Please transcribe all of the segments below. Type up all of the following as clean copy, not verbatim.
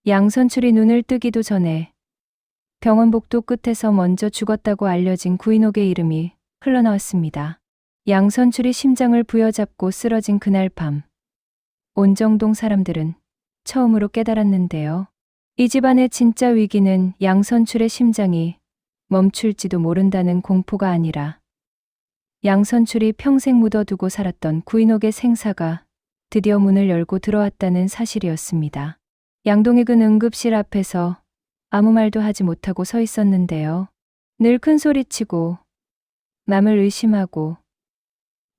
양선출이 눈을 뜨기도 전에 병원 복도 끝에서 먼저 죽었다고 알려진 구인옥의 이름이 흘러나왔습니다. 양선출이 심장을 부여잡고 쓰러진 그날 밤, 온정동 사람들은 처음으로 깨달았는데요. 이 집안의 진짜 위기는 양선출의 심장이 멈출지도 모른다는 공포가 아니라 양선출이 평생 묻어두고 살았던 구인옥의 생사가 드디어 문을 열고 들어왔다는 사실이었습니다. 양동익은 응급실 앞에서 아무 말도 하지 못하고 서 있었는데요. 늘 큰 소리치고 남을 의심하고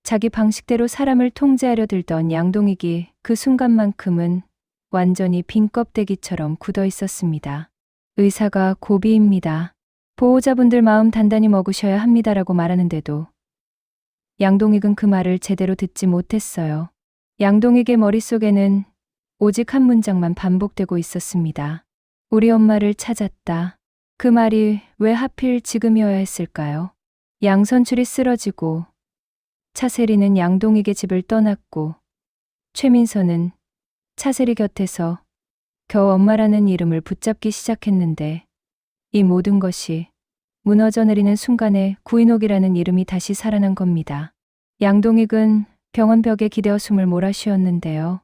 자기 방식대로 사람을 통제하려 들던 양동익이 그 순간만큼은 완전히 빈 껍데기처럼 굳어 있었습니다. 의사가 고비입니다. 보호자분들 마음 단단히 먹으셔야 합니다라고 말하는데도 양동익은 그 말을 제대로 듣지 못했어요. 양동익의 머릿속에는 오직 한 문장만 반복되고 있었습니다. 우리 엄마를 찾았다. 그 말이 왜 하필 지금이어야 했을까요? 양선출이 쓰러지고 차세리는 양동익의 집을 떠났고 최민서는 차세리 곁에서 겨우 엄마라는 이름을 붙잡기 시작했는데 이 모든 것이 무너져 내리는 순간에 구인옥이라는 이름이 다시 살아난 겁니다. 양동익은 병원 벽에 기대어 숨을 몰아쉬었는데요.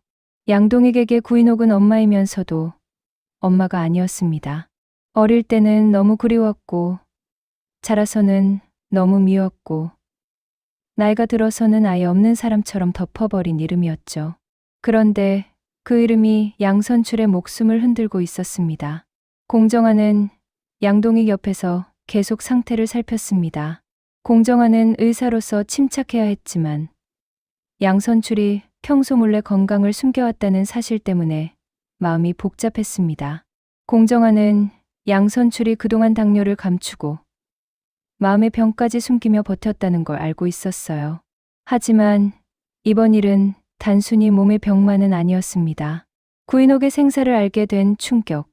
양동익에게 구인옥은 엄마이면서도 엄마가 아니었습니다. 어릴 때는 너무 그리웠고 자라서는 너무 미웠고 나이가 들어서는 아예 없는 사람처럼 덮어버린 이름이었죠. 그런데 그 이름이 양선출의 목숨을 흔들고 있었습니다. 공정아는 양동익 옆에서 계속 상태를 살폈습니다. 공정아는 의사로서 침착해야 했지만 양선출이 평소 몰래 건강을 숨겨왔다는 사실 때문에 마음이 복잡했습니다. 공정아는 양선출이 그동안 당뇨를 감추고 마음의 병까지 숨기며 버텼다는 걸 알고 있었어요. 하지만 이번 일은 단순히 몸의 병만은 아니었습니다. 구인옥의 생사를 알게 된 충격,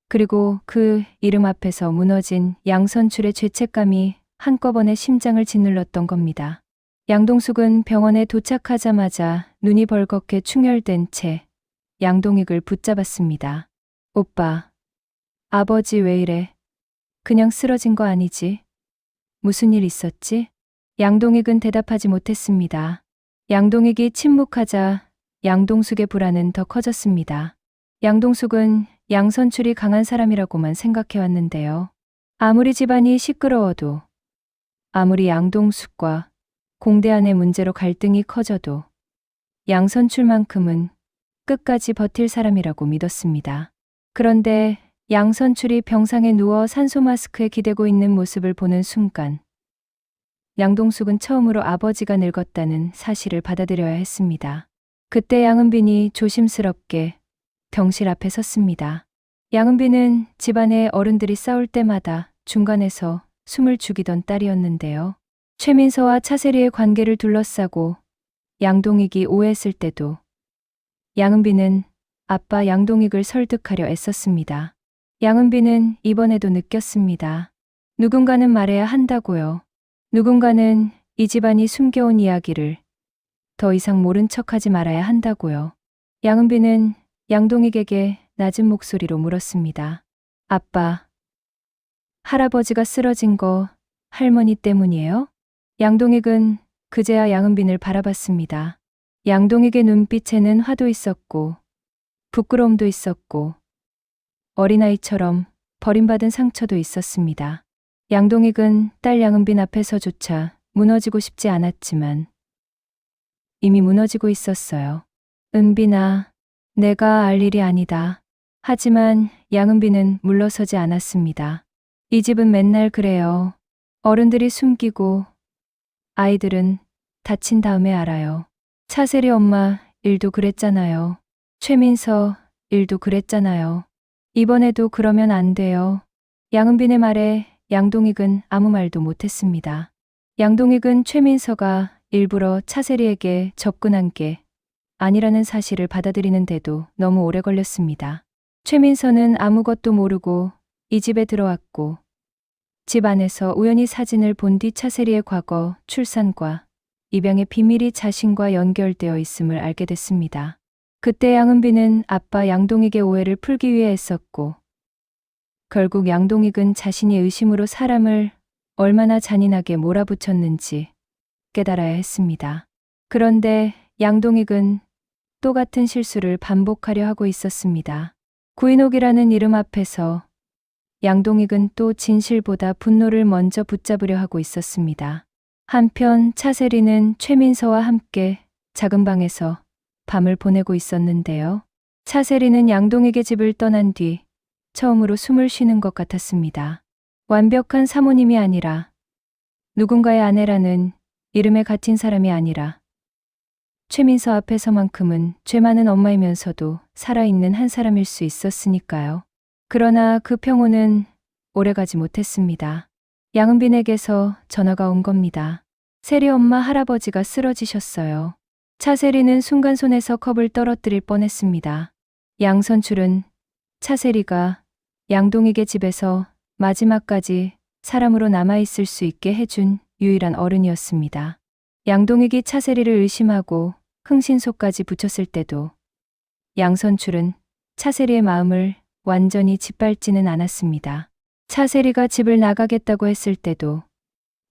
그리고 그 이름 앞에서 무너진 양선출의 죄책감이 한꺼번에 심장을 짓눌렀던 겁니다. 양동숙은 병원에 도착하자마자 눈이 벌겋게 충혈된 채 양동익을 붙잡았습니다. 오빠, 아버지 왜 이래? 그냥 쓰러진 거 아니지? 무슨 일 있었지? 양동익은 대답하지 못했습니다. 양동익이 침묵하자 양동숙의 불안은 더 커졌습니다. 양동숙은 양선출이 강한 사람이라고만 생각해왔는데요. 아무리 집안이 시끄러워도, 아무리 양동숙과 공대안의 문제로 갈등이 커져도 양선출만큼은 끝까지 버틸 사람이라고 믿었습니다. 그런데 양선출이 병상에 누워 산소 마스크에 기대고 있는 모습을 보는 순간 양동숙은 처음으로 아버지가 늙었다는 사실을 받아들여야 했습니다. 그때 양은빈이 조심스럽게 병실 앞에 섰습니다. 양은빈은 집안의 어른들이 싸울 때마다 중간에서 숨을 죽이던 딸이었는데요. 최민서와 차세리의 관계를 둘러싸고 양동익이 오해했을 때도 양은빈은 아빠 양동익을 설득하려 애썼습니다. 양은빈은 이번에도 느꼈습니다. 누군가는 말해야 한다고요. 누군가는 이 집안이 숨겨온 이야기를 더 이상 모른 척하지 말아야 한다고요. 양은빈은 양동익에게 낮은 목소리로 물었습니다. 아빠, 할아버지가 쓰러진 거 할머니 때문이에요? 양동익은 그제야 양은빈을 바라봤습니다. 양동익의 눈빛에는 화도 있었고 부끄러움도 있었고 어린아이처럼 버림받은 상처도 있었습니다. 양동익은 딸 양은빈 앞에서조차 무너지고 싶지 않았지만 이미 무너지고 있었어요. 은빈아, 내가 알 일이 아니다. 하지만 양은빈은 물러서지 않았습니다. 이 집은 맨날 그래요. 어른들이 숨기고 아이들은 다친 다음에 알아요. 차세리 엄마 일도 그랬잖아요. 최민서 일도 그랬잖아요. 이번에도 그러면 안 돼요. 양은빈의 말에 양동익은 아무 말도 못했습니다. 양동익은 최민서가 일부러 차세리에게 접근한 게 아니라는 사실을 받아들이는데도 너무 오래 걸렸습니다. 최민서는 아무것도 모르고 이 집에 들어왔고 집 안에서 우연히 사진을 본 뒤 차세리의 과거, 출산과 입양의 비밀이 자신과 연결되어 있음을 알게 됐습니다. 그때 양은비는 아빠 양동익의 오해를 풀기 위해 애썼고 결국 양동익은 자신이 의심으로 사람을 얼마나 잔인하게 몰아붙였는지 깨달아야 했습니다. 그런데 양동익은 또 같은 실수를 반복하려 하고 있었습니다. 구인옥이라는 이름 앞에서 양동익은 또 진실보다 분노를 먼저 붙잡으려 하고 있었습니다. 한편 차세리는 최민서와 함께 작은 방에서 밤을 보내고 있었는데요. 차세리는 양동익의 집을 떠난 뒤 처음으로 숨을 쉬는 것 같았습니다. 완벽한 사모님이 아니라 누군가의 아내라는 이름에 갇힌 사람이 아니라 최민서 앞에서만큼은 죄 많은 엄마이면서도 살아있는 한 사람일 수 있었으니까요. 그러나 그 평온은 오래가지 못했습니다. 양은빈에게서 전화가 온 겁니다. 세리 엄마 할아버지가 쓰러지셨어요. 차세리는 순간 손에서 컵을 떨어뜨릴 뻔했습니다. 양선출은 차세리가 양동익의 집에서 마지막까지 사람으로 남아있을 수 있게 해준 유일한 어른이었습니다. 양동익이 차세리를 의심하고 흥신소까지 붙였을 때도 양선출은 차세리의 마음을 완전히 짓밟지는 않았습니다. 차세리가 집을 나가겠다고 했을 때도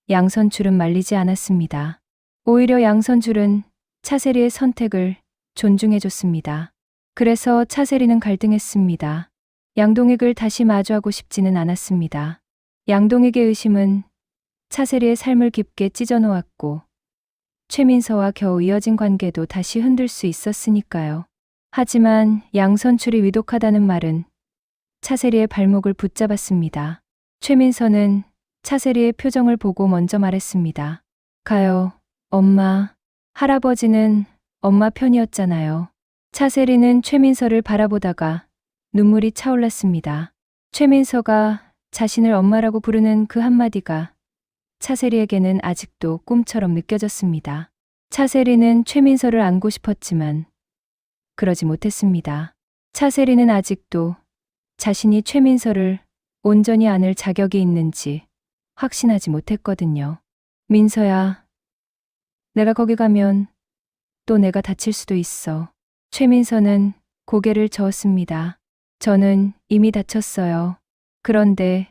양선출은 말리지 않았습니다. 오히려 양선출은 차세리의 선택을 존중해줬습니다. 그래서 차세리는 갈등했습니다. 양동익을 다시 마주하고 싶지는 않았습니다. 양동익의 의심은 차세리의 삶을 깊게 찢어놓았고 최민서와 겨우 이어진 관계도 다시 흔들 수 있었으니까요. 하지만 양선출이 위독하다는 말은 차세리의 발목을 붙잡았습니다. 최민서는 차세리의 표정을 보고 먼저 말했습니다. 가요, 엄마. 할아버지는 엄마 편이었잖아요. 차세리는 최민서를 바라보다가 눈물이 차올랐습니다. 최민서가 자신을 엄마라고 부르는 그 한마디가 차세리에게는 아직도 꿈처럼 느껴졌습니다. 차세리는 최민서를 안고 싶었지만 그러지 못했습니다. 차세리는 아직도 자신이 최민서를 온전히 안을 자격이 있는지 확신하지 못했거든요. 민서야, 내가 거기 가면 또 내가 다칠 수도 있어. 최민서는 고개를 저었습니다. 저는 이미 다쳤어요. 그런데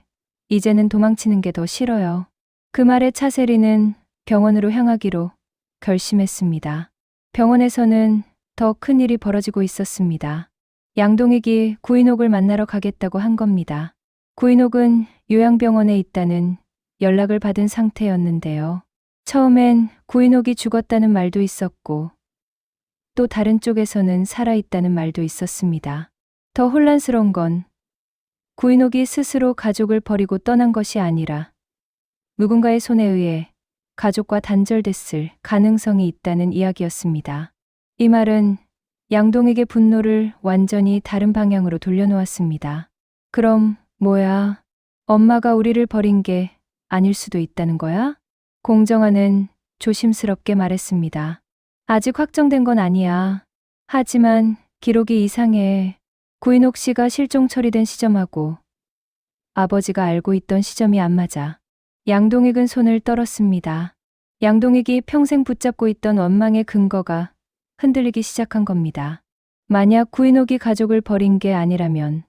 이제는 도망치는 게 더 싫어요. 그 말에 차세리는 병원으로 향하기로 결심했습니다. 병원에서는 더 큰 일이 벌어지고 있었습니다. 양동익이 구인옥을 만나러 가겠다고 한 겁니다. 구인옥은 요양병원에 있다는 연락을 받은 상태였는데요. 처음엔 구인옥이 죽었다는 말도 있었고 또 다른 쪽에서는 살아있다는 말도 있었습니다. 더 혼란스러운 건 구인옥이 스스로 가족을 버리고 떠난 것이 아니라 누군가의 손에 의해 가족과 단절됐을 가능성이 있다는 이야기였습니다. 이 말은 양동익의 분노를 완전히 다른 방향으로 돌려놓았습니다. 그럼 뭐야? 엄마가 우리를 버린 게 아닐 수도 있다는 거야? 공정아는 조심스럽게 말했습니다. 아직 확정된 건 아니야. 하지만 기록이 이상해. 구인옥 씨가 실종 처리된 시점하고 아버지가 알고 있던 시점이 안 맞아. 양동익은 손을 떨었습니다. 양동익이 평생 붙잡고 있던 원망의 근거가 흔들리기 시작한 겁니다. 만약 구인옥이 가족을 버린 게 아니라면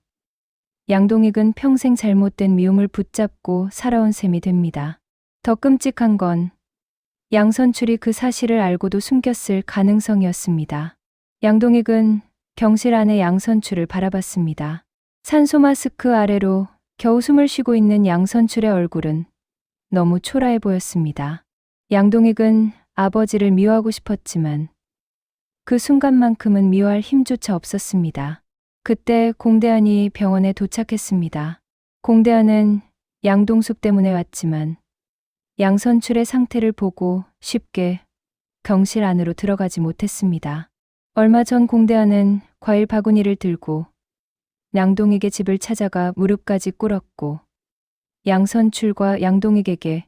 양동익은 평생 잘못된 미움을 붙잡고 살아온 셈이 됩니다. 더 끔찍한 건 양선출이 그 사실을 알고도 숨겼을 가능성이었습니다. 양동익은 병실 안의 양선출을 바라봤습니다. 산소 마스크 아래로 겨우 숨을 쉬고 있는 양선출의 얼굴은 너무 초라해 보였습니다. 양동익은 아버지를 미워하고 싶었지만 그 순간만큼은 미워할 힘조차 없었습니다. 그때 공대한이 병원에 도착했습니다. 공대한은 양동숙 때문에 왔지만 양선출의 상태를 보고 쉽게 병실 안으로 들어가지 못했습니다. 얼마 전 공대한은 과일 바구니를 들고 양동익의 집을 찾아가 무릎까지 꿇었고 양선출과 양동익에게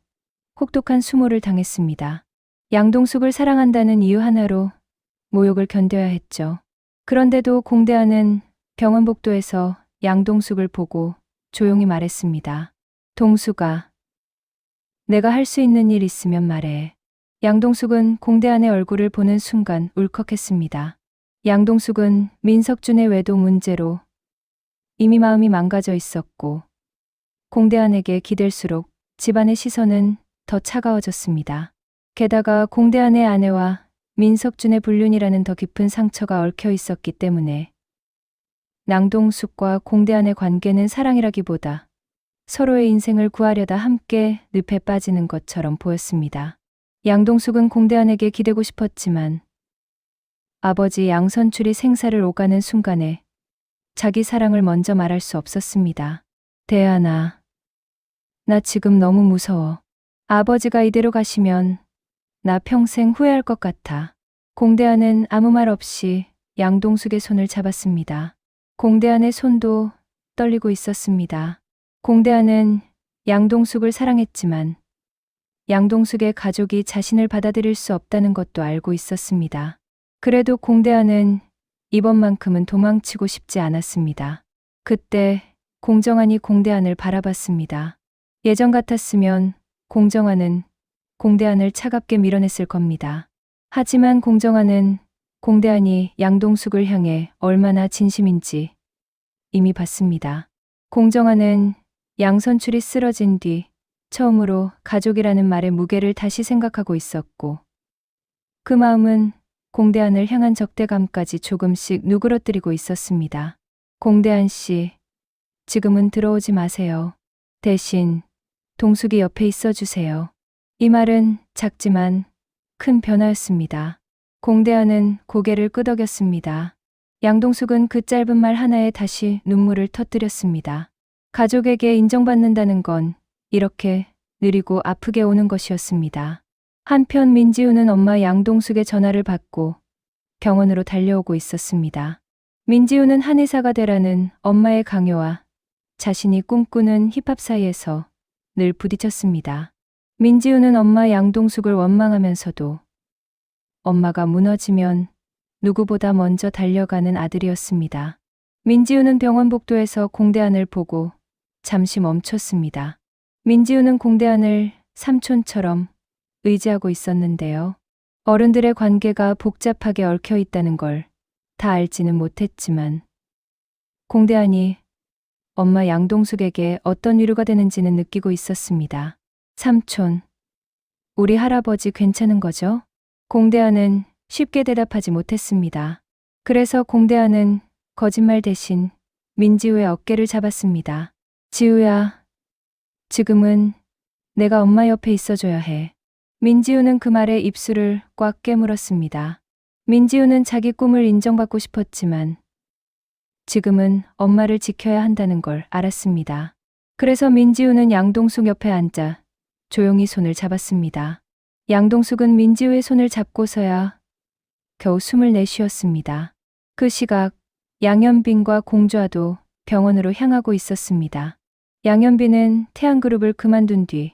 혹독한 수모를 당했습니다. 양동숙을 사랑한다는 이유 하나로 모욕을 견뎌야 했죠. 그런데도 공대한은 병원 복도에서 양동숙을 보고 조용히 말했습니다. 동숙아, 내가 할 수 있는 일 있으면 말해. 양동숙은 공대한의 얼굴을 보는 순간 울컥했습니다. 양동숙은 민석준의 외도 문제로 이미 마음이 망가져 있었고 공대안에게 기댈수록 집안의 시선은 더 차가워졌습니다. 게다가 공대안의 아내와 민석준의 불륜이라는 더 깊은 상처가 얽혀 있었기 때문에 양동숙과 공대안의 관계는 사랑이라기보다 서로의 인생을 구하려다 함께 늪에 빠지는 것처럼 보였습니다. 양동숙은 공대안에게 기대고 싶었지만 아버지 양선출이 생사를 오가는 순간에 자기 사랑을 먼저 말할 수 없었습니다. 대안아, 나 지금 너무 무서워. 아버지가 이대로 가시면 나 평생 후회할 것 같아. 공대안은 아무 말 없이 양동숙의 손을 잡았습니다. 공대안의 손도 떨리고 있었습니다. 공대안은 양동숙을 사랑했지만 양동숙의 가족이 자신을 받아들일 수 없다는 것도 알고 있었습니다. 그래도 공대안은 이번만큼은 도망치고 싶지 않았습니다. 그때 공정환이 공대안을 바라봤습니다. 예전 같았으면 공정환은 공대안을 차갑게 밀어냈을 겁니다. 하지만 공정환은 공대안이 양동숙을 향해 얼마나 진심인지 이미 봤습니다. 공정환은 양선출이 쓰러진 뒤 처음으로 가족이라는 말의 무게를 다시 생각하고 있었고 그 마음은 공대안을 향한 적대감까지 조금씩 누그러뜨리고 있었습니다. 공대안 씨, 지금은 들어오지 마세요. 대신 동숙이 옆에 있어주세요. 이 말은 작지만 큰 변화였습니다. 공대안은 고개를 끄덕였습니다. 양동숙은 그 짧은 말 하나에 다시 눈물을 터뜨렸습니다. 가족에게 인정받는다는 건 이렇게 느리고 아프게 오는 것이었습니다. 한편 민지우는 엄마 양동숙의 전화를 받고 병원으로 달려오고 있었습니다. 민지우는 한의사가 되라는 엄마의 강요와 자신이 꿈꾸는 힙합 사이에서 늘 부딪혔습니다. 민지우는 엄마 양동숙을 원망하면서도 엄마가 무너지면 누구보다 먼저 달려가는 아들이었습니다. 민지우는 병원 복도에서 공대안을 보고 잠시 멈췄습니다. 민지우는 공대안을 삼촌처럼 의지하고 있었는데요. 어른들의 관계가 복잡하게 얽혀 있다는 걸 다 알지는 못했지만 공대안이 엄마 양동숙에게 어떤 위로가 되는지는 느끼고 있었습니다. 삼촌, 우리 할아버지 괜찮은 거죠? 공대안은 쉽게 대답하지 못했습니다. 그래서 공대안은 거짓말 대신 민지우의 어깨를 잡았습니다. 지우야, 지금은 내가 엄마 옆에 있어줘야 해. 민지우는 그 말에 입술을 꽉 깨물었습니다. 민지우는 자기 꿈을 인정받고 싶었지만 지금은 엄마를 지켜야 한다는 걸 알았습니다. 그래서 민지우는 양동숙 옆에 앉아 조용히 손을 잡았습니다. 양동숙은 민지우의 손을 잡고서야 겨우 숨을 내쉬었습니다. 그 시각 양현빈과 공주아도 병원으로 향하고 있었습니다. 양현빈은 태양그룹을 그만둔 뒤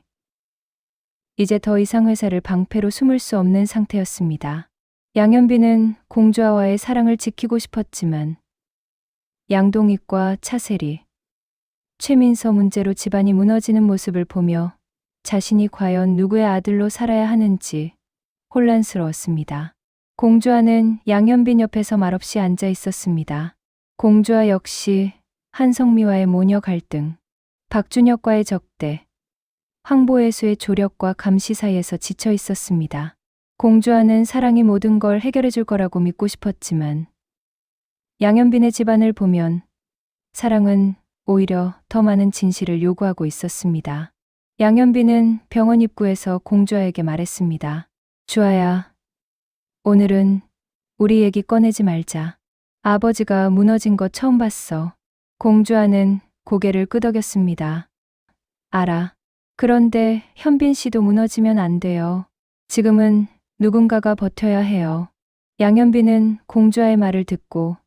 이제 더 이상 회사를 방패로 숨을 수 없는 상태였습니다. 양현빈은 공주아와의 사랑을 지키고 싶었지만 양동익과 차세리, 최민서 문제로 집안이 무너지는 모습을 보며 자신이 과연 누구의 아들로 살아야 하는지 혼란스러웠습니다. 공주아는 양현빈 옆에서 말없이 앉아 있었습니다. 공주아 역시 한성미와의 모녀 갈등, 박준혁과의 적대, 황보혜수의 조력과 감시 사이에서 지쳐 있었습니다. 공주아는 사랑이 모든 걸 해결해 줄 거라고 믿고 싶었지만 양현빈의 집안을 보면 사랑은 오히려 더 많은 진실을 요구하고 있었습니다. 양현빈은 병원 입구에서 공주아에게 말했습니다. 주아야, 오늘은 우리 얘기 꺼내지 말자. 아버지가 무너진 거 처음 봤어. 공주아는 고개를 끄덕였습니다. 알아. 그런데 현빈 씨도 무너지면 안 돼요. 지금은 누군가가 버텨야 해요. 양현빈은 공주아의 말을 듣고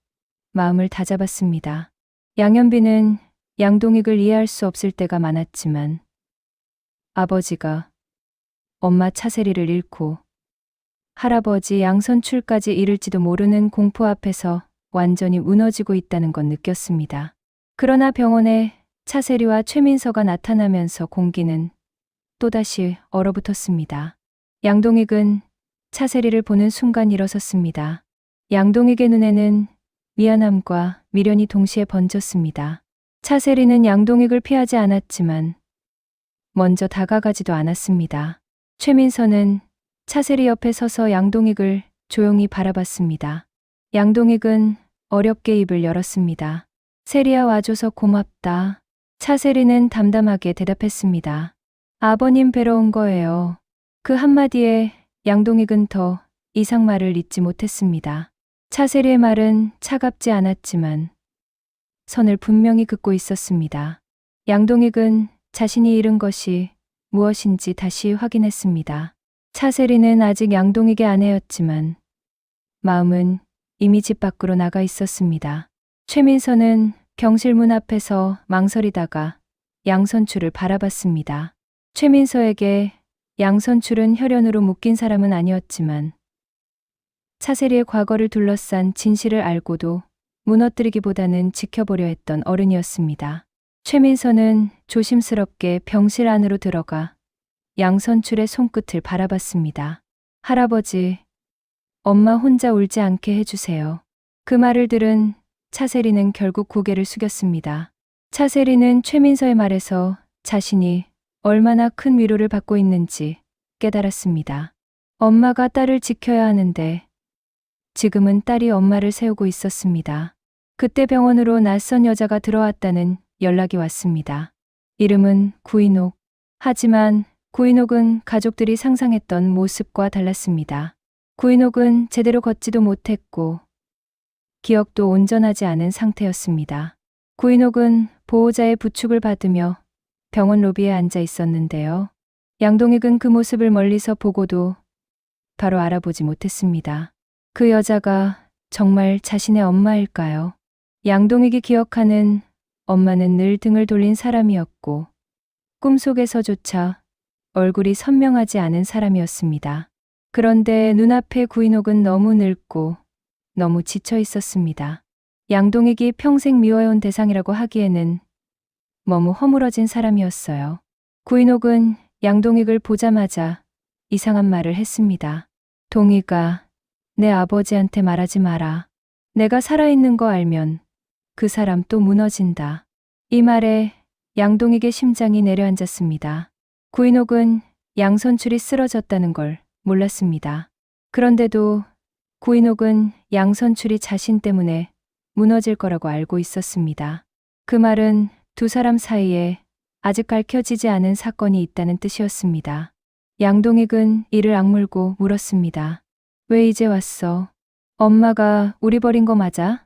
마음을 다잡았습니다. 양현빈은 양동익을 이해할 수 없을 때가 많았지만 아버지가 엄마 차세리를 잃고 할아버지 양선출까지 잃을지도 모르는 공포 앞에서 완전히 무너지고 있다는 건 느꼈습니다. 그러나 병원에 차세리와 최민서가 나타나면서 공기는 또다시 얼어붙었습니다. 양동익은 차세리를 보는 순간 일어섰습니다. 양동익의 눈에는 미안함과 미련이 동시에 번졌습니다. 차세리는 양동익을 피하지 않았지만 먼저 다가가지도 않았습니다. 최민서는 차세리 옆에 서서 양동익을 조용히 바라봤습니다. 양동익은 어렵게 입을 열었습니다. 세리야, 와줘서 고맙다. 차세리는 담담하게 대답했습니다. 아버님 뵈러 온 거예요. 그 한마디에 양동익은 더 이상 말을 잇지 못했습니다. 차세리의 말은 차갑지 않았지만 선을 분명히 긋고 있었습니다. 양동익은 자신이 잃은 것이 무엇인지 다시 확인했습니다. 차세리는 아직 양동익의 아내였지만 마음은 이미 집 밖으로 나가 있었습니다. 최민서는 병실문 앞에서 망설이다가 양선출을 바라봤습니다. 최민서에게 양선출은 혈연으로 묶인 사람은 아니었지만 차세리의 과거를 둘러싼 진실을 알고도 무너뜨리기보다는 지켜보려 했던 어른이었습니다. 최민서는 조심스럽게 병실 안으로 들어가 양선출의 손끝을 바라봤습니다. 할아버지, 엄마 혼자 울지 않게 해주세요. 그 말을 들은 차세리는 결국 고개를 숙였습니다. 차세리는 최민서의 말에서 자신이 얼마나 큰 위로를 받고 있는지 깨달았습니다. 엄마가 딸을 지켜야 하는데 지금은 딸이 엄마를 세우고 있었습니다. 그때 병원으로 낯선 여자가 들어왔다는 연락이 왔습니다. 이름은 구인옥. 하지만 구인옥은 가족들이 상상했던 모습과 달랐습니다. 구인옥은 제대로 걷지도 못했고 기억도 온전하지 않은 상태였습니다. 구인옥은 보호자의 부축을 받으며 병원 로비에 앉아 있었는데요. 양동익은 그 모습을 멀리서 보고도 바로 알아보지 못했습니다. 그 여자가 정말 자신의 엄마일까요? 양동익이 기억하는 엄마는 늘 등을 돌린 사람이었고 꿈속에서조차 얼굴이 선명하지 않은 사람이었습니다. 그런데 눈앞의 구인옥은 너무 늙고 너무 지쳐 있었습니다. 양동익이 평생 미워해온 대상이라고 하기에는 너무 허물어진 사람이었어요. 구인옥은 양동익을 보자마자 이상한 말을 했습니다. 동익아, 내 아버지한테 말하지 마라. 내가 살아있는 거 알면 그 사람 또 무너진다. 이 말에 양동익의 심장이 내려앉았습니다. 구인옥은 양선출이 쓰러졌다는 걸 몰랐습니다. 그런데도 구인옥은 양선출이 자신 때문에 무너질 거라고 알고 있었습니다. 그 말은 두 사람 사이에 아직 밝혀지지 않은 사건이 있다는 뜻이었습니다. 양동익은 이를 악물고 물었습니다. 왜 이제 왔어? 엄마가 우리 버린 거 맞아?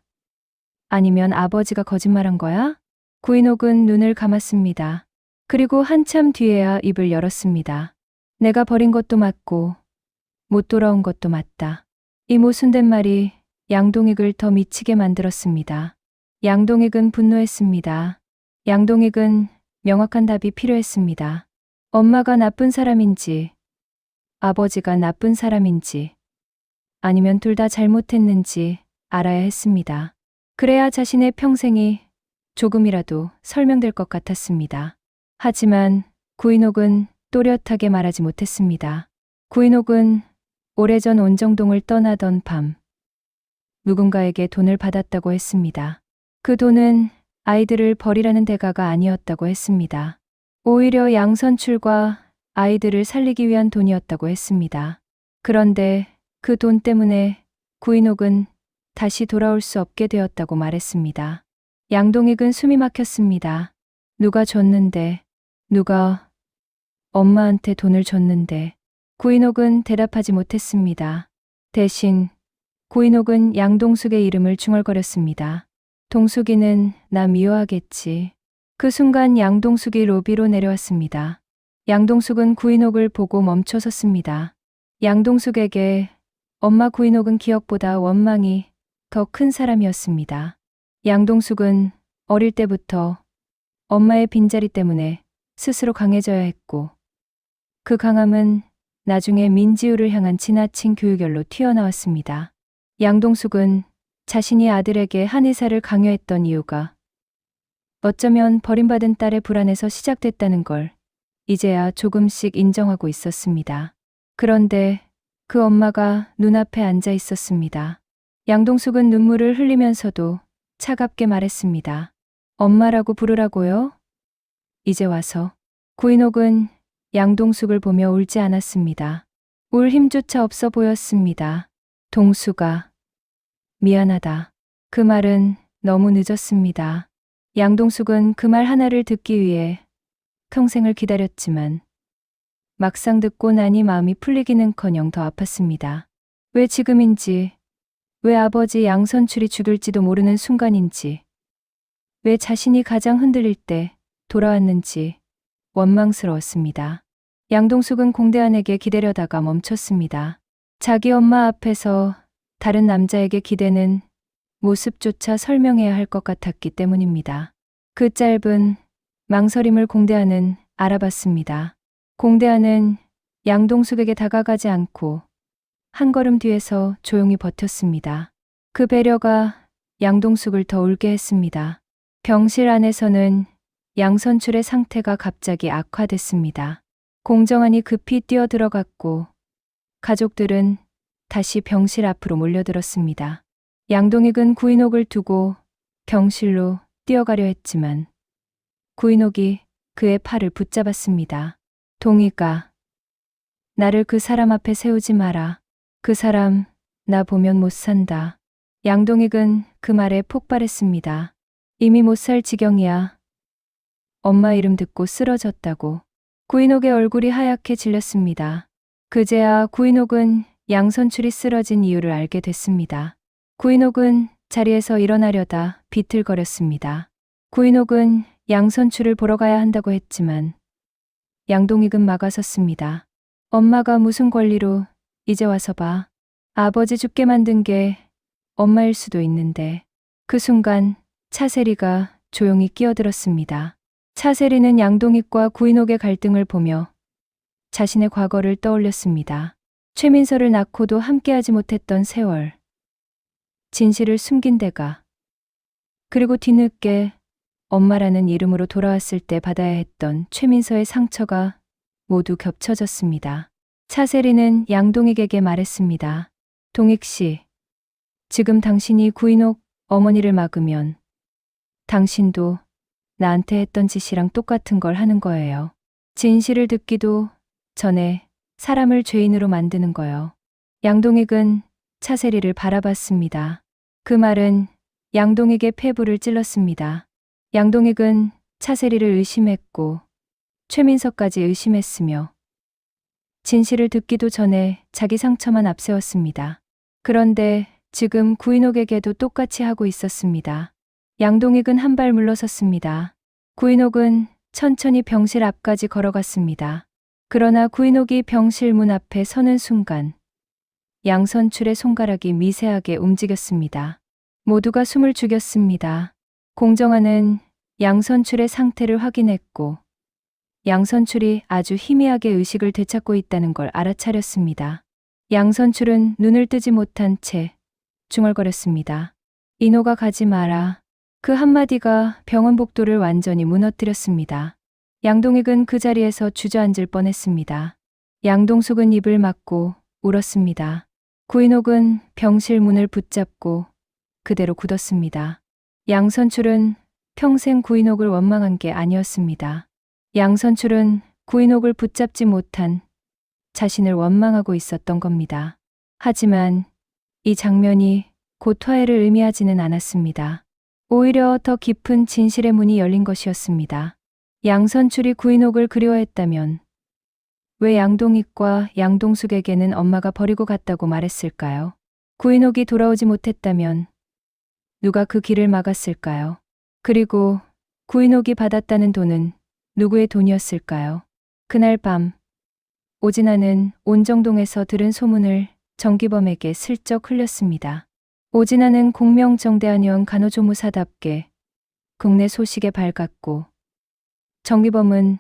아니면 아버지가 거짓말한 거야? 구인옥은 눈을 감았습니다. 그리고 한참 뒤에야 입을 열었습니다. 내가 버린 것도 맞고 못 돌아온 것도 맞다. 이 모순된 말이 양동익을 더 미치게 만들었습니다. 양동익은 분노했습니다. 양동익은 명확한 답이 필요했습니다. 엄마가 나쁜 사람인지 아버지가 나쁜 사람인지 아니면 둘 다 잘못했는지 알아야 했습니다. 그래야 자신의 평생이 조금이라도 설명될 것 같았습니다. 하지만 구인옥은 또렷하게 말하지 못했습니다. 구인옥은 오래전 온정동을 떠나던 밤 누군가에게 돈을 받았다고 했습니다. 그 돈은 아이들을 버리라는 대가가 아니었다고 했습니다. 오히려 양선출과 아이들을 살리기 위한 돈이었다고 했습니다. 그런데 그 돈 때문에 구인옥은 다시 돌아올 수 없게 되었다고 말했습니다. 양동익은 숨이 막혔습니다. 누가 줬는데, 누가 엄마한테 돈을 줬는데. 구인옥은 대답하지 못했습니다. 대신 구인옥은 양동숙의 이름을 중얼거렸습니다. 동숙이는 나 미워하겠지. 그 순간 양동숙이 로비로 내려왔습니다. 양동숙은 구인옥을 보고 멈춰섰습니다. 양동숙에게 엄마 구인옥은 기억보다 원망이 더 큰 사람이었습니다. 양동숙은 어릴 때부터 엄마의 빈자리 때문에 스스로 강해져야 했고 그 강함은 나중에 민지우를 향한 지나친 교육열로 튀어나왔습니다. 양동숙은 자신이 아들에게 한의사를 강요했던 이유가 어쩌면 버림받은 딸의 불안에서 시작됐다는 걸 이제야 조금씩 인정하고 있었습니다. 그런데 그 엄마가 눈앞에 앉아 있었습니다. 양동숙은 눈물을 흘리면서도 차갑게 말했습니다. 엄마라고 부르라고요? 이제 와서. 구인옥은 양동숙을 보며 울지 않았습니다. 울 힘조차 없어 보였습니다. 동숙아, 미안하다. 그 말은 너무 늦었습니다. 양동숙은 그 말 하나를 듣기 위해 평생을 기다렸지만 막상 듣고 나니 마음이 풀리기는커녕 더 아팠습니다. 왜 지금인지, 왜 아버지 양선출이 죽을지도 모르는 순간인지, 왜 자신이 가장 흔들릴 때 돌아왔는지 원망스러웠습니다. 양동숙은 공대안에게 기대려다가 멈췄습니다. 자기 엄마 앞에서 다른 남자에게 기대는 모습조차 설명해야 할 것 같았기 때문입니다. 그 짧은 망설임을 공대안은 알아봤습니다. 공대안은 양동숙에게 다가가지 않고 한 걸음 뒤에서 조용히 버텼습니다. 그 배려가 양동숙을 더 울게 했습니다. 병실 안에서는 양선출의 상태가 갑자기 악화됐습니다. 공정환이 급히 뛰어들어갔고 가족들은 다시 병실 앞으로 몰려들었습니다. 양동익은 구인옥을 두고 병실로 뛰어가려 했지만 구인옥이 그의 팔을 붙잡았습니다. 동익아, 나를 그 사람 앞에 세우지 마라. 그 사람 나 보면 못 산다. 양동익은 그 말에 폭발했습니다. 이미 못 살 지경이야. 엄마 이름 듣고 쓰러졌다고. 구인옥의 얼굴이 하얗게 질렸습니다. 그제야 구인옥은 양선출이 쓰러진 이유를 알게 됐습니다. 구인옥은 자리에서 일어나려다 비틀거렸습니다. 구인옥은 양선출을 보러 가야 한다고 했지만 양동익은 막아섰습니다. 엄마가 무슨 권리로 이제 와서 봐. 아버지 죽게 만든 게 엄마일 수도 있는데. 그 순간 차세리가 조용히 끼어들었습니다. 차세리는 양동익과 구인옥의 갈등을 보며 자신의 과거를 떠올렸습니다. 최민서를 낳고도 함께하지 못했던 세월. 진실을 숨긴 데가. 그리고 뒤늦게 엄마라는 이름으로 돌아왔을 때 받아야 했던 최민서의 상처가 모두 겹쳐졌습니다. 차세리는 양동익에게 말했습니다. 동익 씨, 지금 당신이 구인옥 어머니를 막으면 당신도 나한테 했던 짓이랑 똑같은 걸 하는 거예요. 진실을 듣기도 전에 사람을 죄인으로 만드는 거요. 양동익은 차세리를 바라봤습니다. 그 말은 양동익의 폐부를 찔렀습니다. 양동익은 차세리를 의심했고 최민서까지 의심했으며 진실을 듣기도 전에 자기 상처만 앞세웠습니다. 그런데 지금 구인옥에게도 똑같이 하고 있었습니다. 양동익은 한 발 물러섰습니다. 구인옥은 천천히 병실 앞까지 걸어갔습니다. 그러나 구인옥이 병실 문 앞에 서는 순간 양선출의 손가락이 미세하게 움직였습니다. 모두가 숨을 죽였습니다. 공정환은 양선출의 상태를 확인했고 양선출이 아주 희미하게 의식을 되찾고 있다는 걸 알아차렸습니다. 양선출은 눈을 뜨지 못한 채 중얼거렸습니다. 인호가 가지 마라. 그 한마디가 병원 복도를 완전히 무너뜨렸습니다. 양동익은 그 자리에서 주저앉을 뻔했습니다. 양동숙은 입을 막고 울었습니다. 구인옥은 병실 문을 붙잡고 그대로 굳었습니다. 양선출은 평생 구인옥을 원망한 게 아니었습니다. 양선출은 구인옥을 붙잡지 못한 자신을 원망하고 있었던 겁니다. 하지만 이 장면이 곧 화해를 의미하지는 않았습니다. 오히려 더 깊은 진실의 문이 열린 것이었습니다. 양선출이 구인옥을 그리워했다면 왜 양동익과 양동숙에게는 엄마가 버리고 갔다고 말했을까요? 구인옥이 돌아오지 못했다면 누가 그 길을 막았을까요? 그리고 구인옥이 받았다는 돈은 누구의 돈이었을까요? 그날 밤 오진아는 온정동에서 들은 소문을 정기범에게 슬쩍 흘렸습니다. 오진아는 공명정대한의원 간호조무사답게 국내 소식에 밝았고 정기범은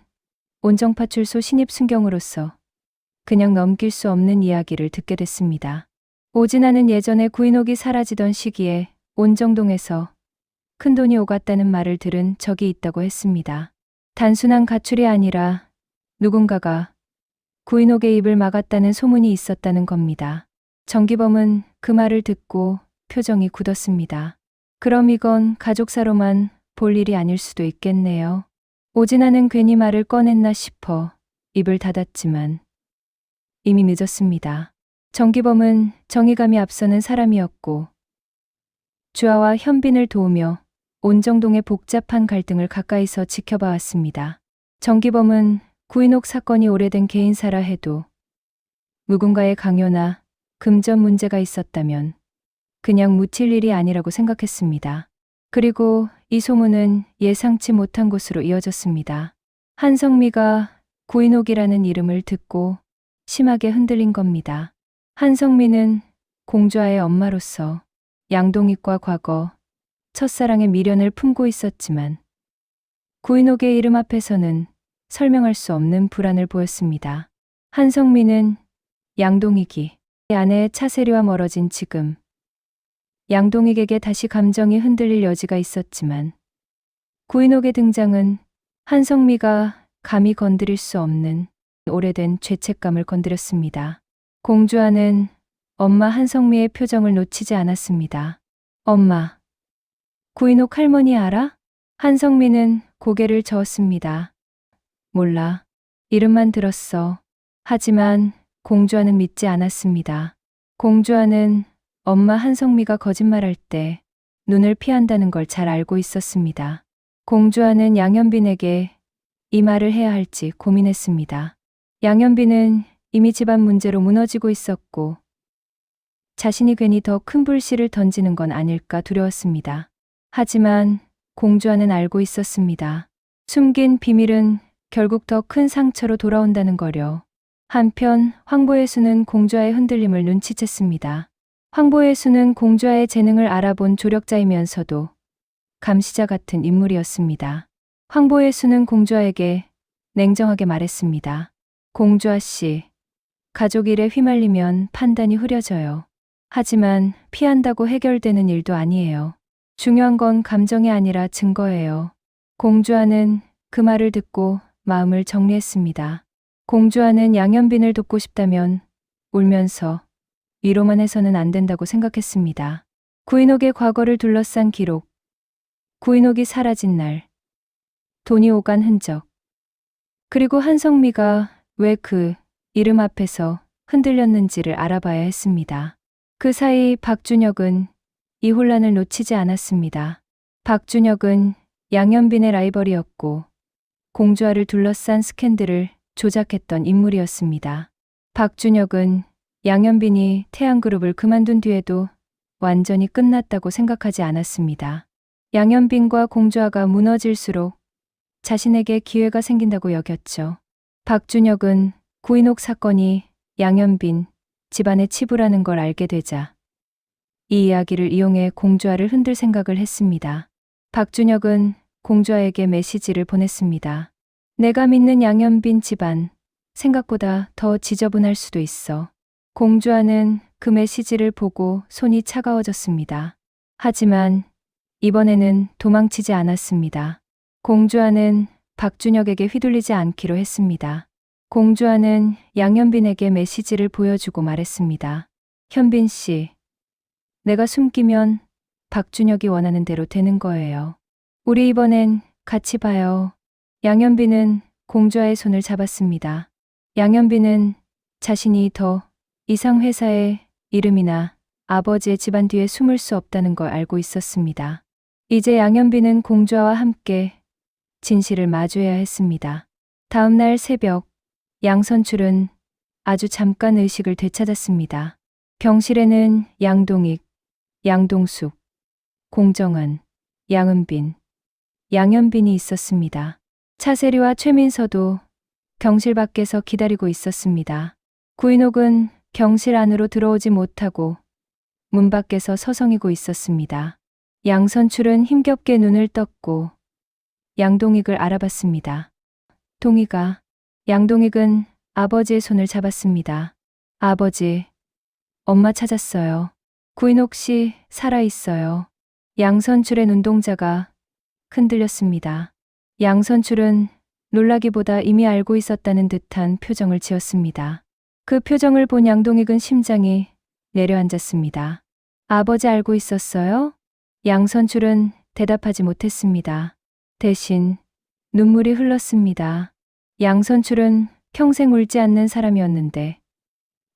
온정파출소 신입 순경으로서 그냥 넘길 수 없는 이야기를 듣게 됐습니다. 오진아는 예전에 구인옥이 사라지던 시기에 온정동에서 큰돈이 오갔다는 말을 들은 적이 있다고 했습니다. 단순한 가출이 아니라 누군가가 구인옥의 입을 막았다는 소문이 있었다는 겁니다. 정기범은 그 말을 듣고 표정이 굳었습니다. 그럼 이건 가족사로만 볼 일이 아닐 수도 있겠네요. 오진아는 괜히 말을 꺼냈나 싶어 입을 닫았지만 이미 늦었습니다. 정기범은 정의감이 앞서는 사람이었고 주아와 현빈을 도우며 온정동의 복잡한 갈등을 가까이서 지켜봐 왔습니다. 정기범은 구인옥 사건이 오래된 개인사라 해도 누군가의 강요나 금전 문제가 있었다면 그냥 묻힐 일이 아니라고 생각했습니다. 그리고 이 소문은 예상치 못한 곳으로 이어졌습니다. 한성미가 구인옥이라는 이름을 듣고 심하게 흔들린 겁니다. 한성미는 공주아의 엄마로서 양동익과 과거 첫사랑의 미련을 품고 있었지만 구인옥의 이름 앞에서는 설명할 수 없는 불안을 보였습니다. 한성미는 양동익이 아내 차세리와 멀어진 지금 양동익에게 다시 감정이 흔들릴 여지가 있었지만 구인옥의 등장은 한성미가 감히 건드릴 수 없는 오래된 죄책감을 건드렸습니다. 공주아는 엄마 한성미의 표정을 놓치지 않았습니다. 엄마, 구인옥 할머니 알아? 한성미는 고개를 저었습니다. 몰라. 이름만 들었어. 하지만 공주아는 믿지 않았습니다. 공주아는 엄마 한성미가 거짓말할 때 눈을 피한다는 걸 잘 알고 있었습니다. 공주아는 양현빈에게 이 말을 해야 할지 고민했습니다. 양현빈은 이미 집안 문제로 무너지고 있었고 자신이 괜히 더 큰 불씨를 던지는 건 아닐까 두려웠습니다. 하지만 공주아는 알고 있었습니다. 숨긴 비밀은 결국 더 큰 상처로 돌아온다는 거려. 한편 황보혜수는 공주아의 흔들림을 눈치챘습니다. 황보혜수는 공주아의 재능을 알아본 조력자이면서도 감시자 같은 인물이었습니다. 황보혜수는 공주아에게 냉정하게 말했습니다. 공주아 씨, 가족 일에 휘말리면 판단이 흐려져요. 하지만 피한다고 해결되는 일도 아니에요. 중요한 건 감정이 아니라 증거예요. 공주아는 그 말을 듣고 마음을 정리했습니다. 공주아는 양현빈을 돕고 싶다면 울면서 위로만 해서는 안 된다고 생각했습니다. 구인옥의 과거를 둘러싼 기록, 구인옥이 사라진 날, 돈이 오간 흔적, 그리고 한성미가 왜 그 이름 앞에서 흔들렸는지를 알아봐야 했습니다. 그 사이 박준혁은 이 혼란을 놓치지 않았습니다. 박준혁은 양현빈의 라이벌이었고 공주아를 둘러싼 스캔들을 조작했던 인물이었습니다. 박준혁은 양현빈이 태양그룹을 그만둔 뒤에도 완전히 끝났다고 생각하지 않았습니다. 양현빈과 공주아가 무너질수록 자신에게 기회가 생긴다고 여겼죠. 박준혁은 구인옥 사건이 양현빈 집안의 치부라는 걸 알게 되자 이 이야기를 이용해 공주아를 흔들 생각을 했습니다. 박준혁은 공주아에게 메시지를 보냈습니다. 내가 믿는 양현빈 집안, 생각보다 더 지저분할 수도 있어. 공주아는 그 메시지를 보고 손이 차가워졌습니다. 하지만 이번에는 도망치지 않았습니다. 공주아는 박준혁에게 휘둘리지 않기로 했습니다. 공주아는 양현빈에게 메시지를 보여주고 말했습니다. 현빈 씨, 내가 숨기면 박준혁이 원하는 대로 되는 거예요. 우리 이번엔 같이 봐요. 양현빈은 공주아의 손을 잡았습니다. 양현빈은 자신이 더 이상 회사의 이름이나 아버지의 집안 뒤에 숨을 수 없다는 걸 알고 있었습니다. 이제 양현빈은 공주아와 함께 진실을 마주해야 했습니다. 다음 날 새벽, 양선출은 아주 잠깐 의식을 되찾았습니다. 병실에는 양동익, 양동숙, 공정은, 양은빈, 양현빈이 있었습니다. 차세리와 최민서도 병실 밖에서 기다리고 있었습니다. 구인옥은 병실 안으로 들어오지 못하고 문 밖에서 서성이고 있었습니다. 양선출은 힘겹게 눈을 떴고 양동익을 알아봤습니다. 동익아, 양동익은 아버지의 손을 잡았습니다. 아버지, 엄마 찾았어요. 구인옥 씨 살아있어요. 양선출의 눈동자가 흔들렸습니다. 양선출은 놀라기보다 이미 알고 있었다는 듯한 표정을 지었습니다. 그 표정을 본 양동익은 심장이 내려앉았습니다. 아버지 알고 있었어요? 양선출은 대답하지 못했습니다. 대신 눈물이 흘렀습니다. 양선출은 평생 울지 않는 사람이었는데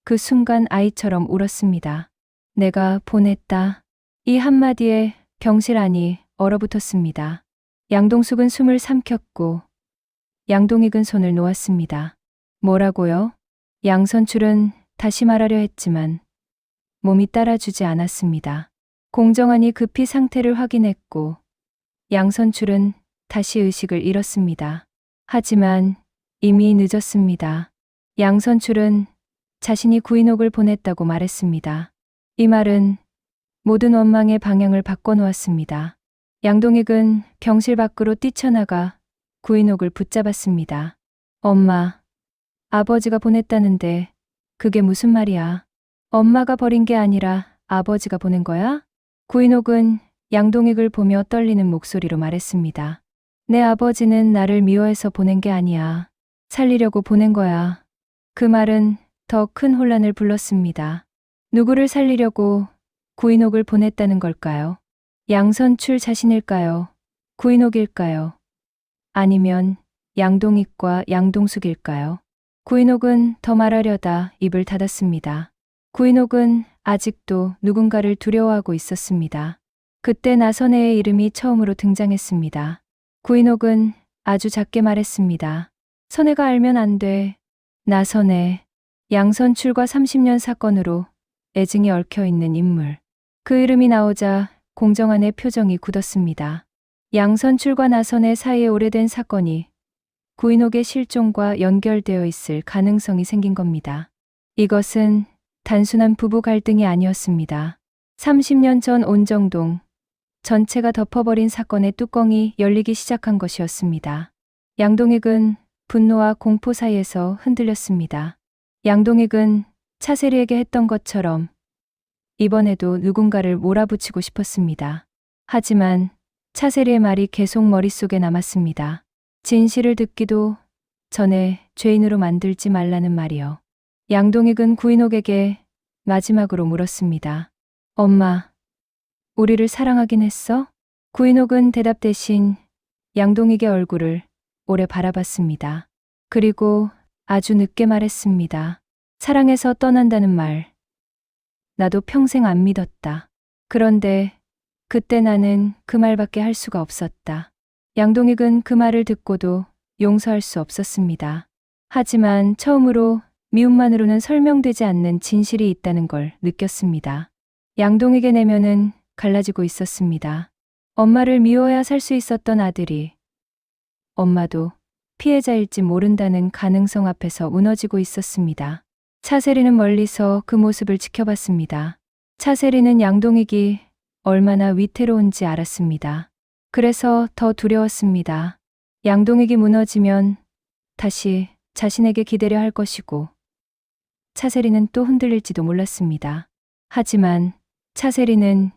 그 순간 아이처럼 울었습니다. 내가 보냈다. 이 한마디에 병실 안이 얼어붙었습니다. 양동숙은 숨을 삼켰고 양동익은 손을 놓았습니다. 뭐라고요? 양선출은 다시 말하려 했지만 몸이 따라주지 않았습니다. 공정환이 급히 상태를 확인했고 양선출은 다시 의식을 잃었습니다. 하지만 이미 늦었습니다. 양선출은 자신이 구인옥을 보냈다고 말했습니다. 이 말은 모든 원망의 방향을 바꿔놓았습니다. 양동익은 병실 밖으로 뛰쳐나가 구인옥을 붙잡았습니다. 엄마, 아버지가 보냈다는데 그게 무슨 말이야? 엄마가 버린 게 아니라 아버지가 보낸 거야? 구인옥은 양동익을 보며 떨리는 목소리로 말했습니다. 내 아버지는 나를 미워해서 보낸 게 아니야. 살리려고 보낸 거야. 그 말은 더 큰 혼란을 불렀습니다. 누구를 살리려고 구인옥을 보냈다는 걸까요? 양선출 자신일까요? 구인옥일까요? 아니면 양동익과 양동숙일까요? 구인옥은 더 말하려다 입을 닫았습니다. 구인옥은 아직도 누군가를 두려워하고 있었습니다. 그때 나선혜의 이름이 처음으로 등장했습니다. 구인옥은 아주 작게 말했습니다. 선혜가 알면 안 돼. 나선혜, 양선출과 30년 사건으로 애증이 얽혀있는 인물. 그 이름이 나오자 공정환의 표정이 굳었습니다. 양선출과 나선혜 사이에 오래된 사건이 구인옥의 실종과 연결되어 있을 가능성이 생긴 겁니다. 이것은 단순한 부부 갈등이 아니었습니다. 30년 전 온정동 전체가 덮어버린 사건의 뚜껑이 열리기 시작한 것이었습니다. 양동익은 분노와 공포 사이에서 흔들렸습니다. 양동익은 차세리에게 했던 것처럼 이번에도 누군가를 몰아붙이고 싶었습니다. 하지만 차세리의 말이 계속 머릿속에 남았습니다. 진실을 듣기도 전에 죄인으로 만들지 말라는 말이요. 양동익은 구인옥에게 마지막으로 물었습니다. 엄마, 우리를 사랑하긴 했어? 구인옥은 대답 대신 양동익의 얼굴을 오래 바라봤습니다. 그리고 아주 늦게 말했습니다. 사랑해서 떠난다는 말. 나도 평생 안 믿었다. 그런데 그때 나는 그 말밖에 할 수가 없었다. 양동익은 그 말을 듣고도 용서할 수 없었습니다. 하지만 처음으로 미움만으로는 설명되지 않는 진실이 있다는 걸 느꼈습니다. 양동익의 내면은 갈라지고 있었습니다. 엄마를 미워해야 살 수 있었던 아들이 엄마도 피해자일지 모른다는 가능성 앞에서 무너지고 있었습니다. 차세리는 멀리서 그 모습을 지켜봤습니다. 차세리는 양동익이 얼마나 위태로운지 알았습니다. 그래서 더 두려웠습니다. 양동익이 무너지면 다시 자신에게 기대려 할 것이고 차세리는 또 흔들릴지도 몰랐습니다. 하지만 차세리는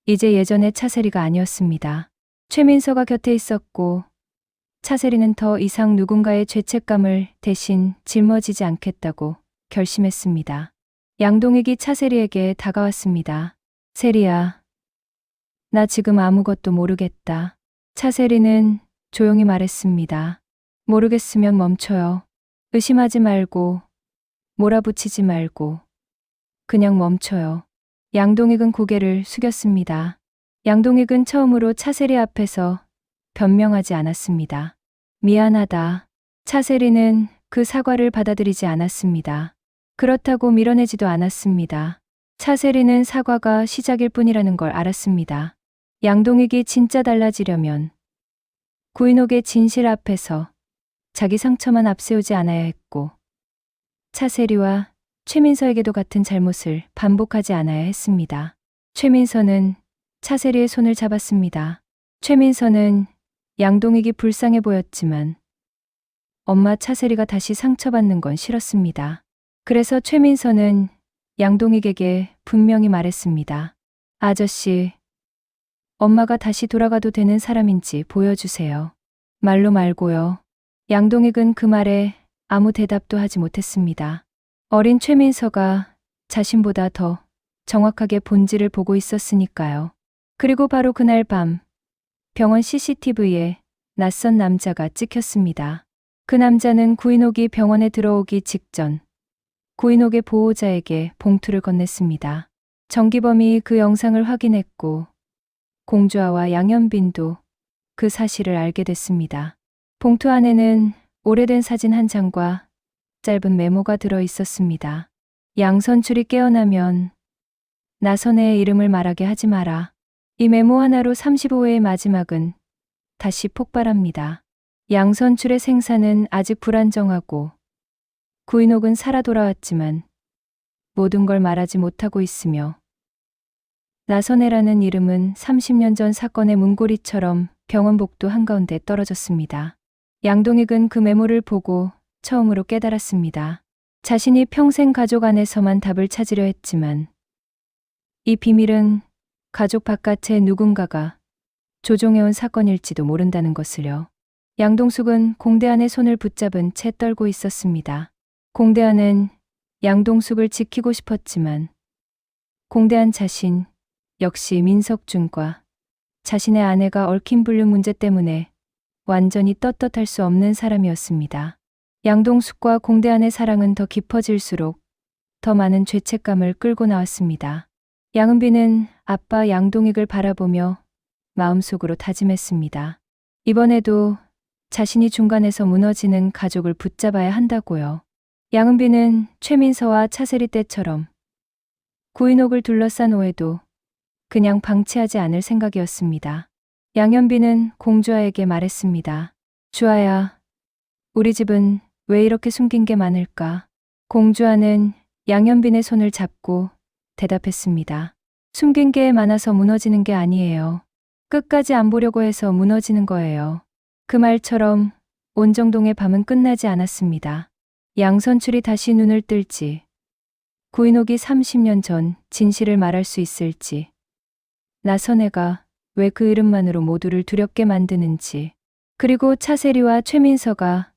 이제 예전의 차세리가 아니었습니다. 최민서가 곁에 있었고 차세리는 더 이상 누군가의 죄책감을 대신 짊어지지 않겠다고 결심했습니다. 양동익이 차세리에게 다가왔습니다. 세리야, 나 지금 아무것도 모르겠다. 차세리는 조용히 말했습니다. 모르겠으면 멈춰요. 의심하지 말고 몰아붙이지 말고 그냥 멈춰요. 양동익은 고개를 숙였습니다. 양동익은 처음으로 차세리 앞에서 변명하지 않았습니다. 미안하다. 차세리는 그 사과를 받아들이지 않았습니다. 그렇다고 밀어내지도 않았습니다. 차세리는 사과가 시작일 뿐이라는 걸 알았습니다. 양동익이 진짜 달라지려면 구인옥의 진실 앞에서 자기 상처만 앞세우지 않아야 했고 차세리와 최민서에게도 같은 잘못을 반복하지 않아야 했습니다. 최민서는 차세리의 손을 잡았습니다. 최민서는 양동익이 불쌍해 보였지만 엄마 차세리가 다시 상처받는 건 싫었습니다. 그래서 최민서는 양동익에게 분명히 말했습니다. 아저씨, 엄마가 다시 돌아가도 되는 사람인지 보여주세요. 말로 말고요. 양동익은 그 말에 아무 대답도 하지 못했습니다. 어린 최민서가 자신보다 더 정확하게 본질을 보고 있었으니까요. 그리고 바로 그날 밤 병원 CCTV에 낯선 남자가 찍혔습니다. 그 남자는 구인옥이 병원에 들어오기 직전 구인옥의 보호자에게 봉투를 건넸습니다. 정기범이 그 영상을 확인했고 공주아와 양현빈도 그 사실을 알게 됐습니다. 봉투 안에는 오래된 사진 한 장과 짧은 메모가 들어 있었습니다. 양선출이 깨어나면 나선혜의 이름을 말하게 하지 마라. 이 메모 하나로 35회의 마지막은 다시 폭발합니다. 양선출의 생사는 아직 불안정하고 구인옥은 살아 돌아왔지만 모든 걸 말하지 못하고 있으며 나선혜라는 이름은 30년 전 사건의 문고리처럼 병원 복도 한가운데 떨어졌습니다. 양동익은 그 메모를 보고 처음으로 깨달았습니다. 자신이 평생 가족 안에서만 답을 찾으려 했지만 이 비밀은 가족 바깥의 누군가가 조종해온 사건일지도 모른다는 것을요. 양동숙은 공대안의 손을 붙잡은 채 떨고 있었습니다. 공대안은 양동숙을 지키고 싶었지만 공대안 자신 역시 민석준과 자신의 아내가 얽힌 불륜 문제 때문에 완전히 떳떳할 수 없는 사람이었습니다. 양동숙과 공대안의 사랑은 더 깊어질수록 더 많은 죄책감을 끌고 나왔습니다. 양은비는 아빠 양동익을 바라보며 마음속으로 다짐했습니다. 이번에도 자신이 중간에서 무너지는 가족을 붙잡아야 한다고요. 양은비는 최민서와 차세리 때처럼 구인옥을 둘러싼 오해도 그냥 방치하지 않을 생각이었습니다. 양현빈은 공주아에게 말했습니다. 주아야, 우리 집은 왜 이렇게 숨긴 게 많을까? 공주아는 양현빈의 손을 잡고 대답했습니다. 숨긴 게 많아서 무너지는 게 아니에요. 끝까지 안 보려고 해서 무너지는 거예요. 그 말처럼 온정동의 밤은 끝나지 않았습니다. 양선출이 다시 눈을 뜰지, 구인옥이 30년 전 진실을 말할 수 있을지, 나선혜가 왜 그 이름만으로 모두를 두렵게 만드는지, 그리고 차세리와 최민서가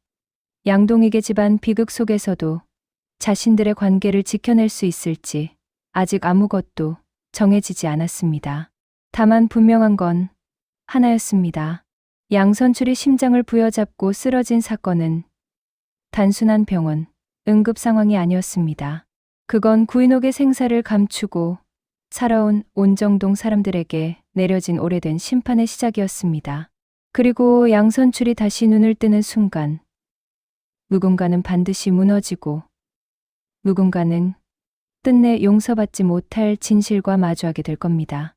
양동익의 집안 비극 속에서도 자신들의 관계를 지켜낼 수 있을지 아직 아무것도 정해지지 않았습니다. 다만 분명한 건 하나였습니다. 양선출이 심장을 부여잡고 쓰러진 사건은 단순한 병원, 응급 상황이 아니었습니다. 그건 구인옥의 생사를 감추고 살아온 온정동 사람들에게 내려진 오래된 심판의 시작이었습니다. 그리고 양선출이 다시 눈을 뜨는 순간 누군가는 반드시 무너지고 누군가는 끝내 용서받지 못할 진실과 마주하게 될 겁니다.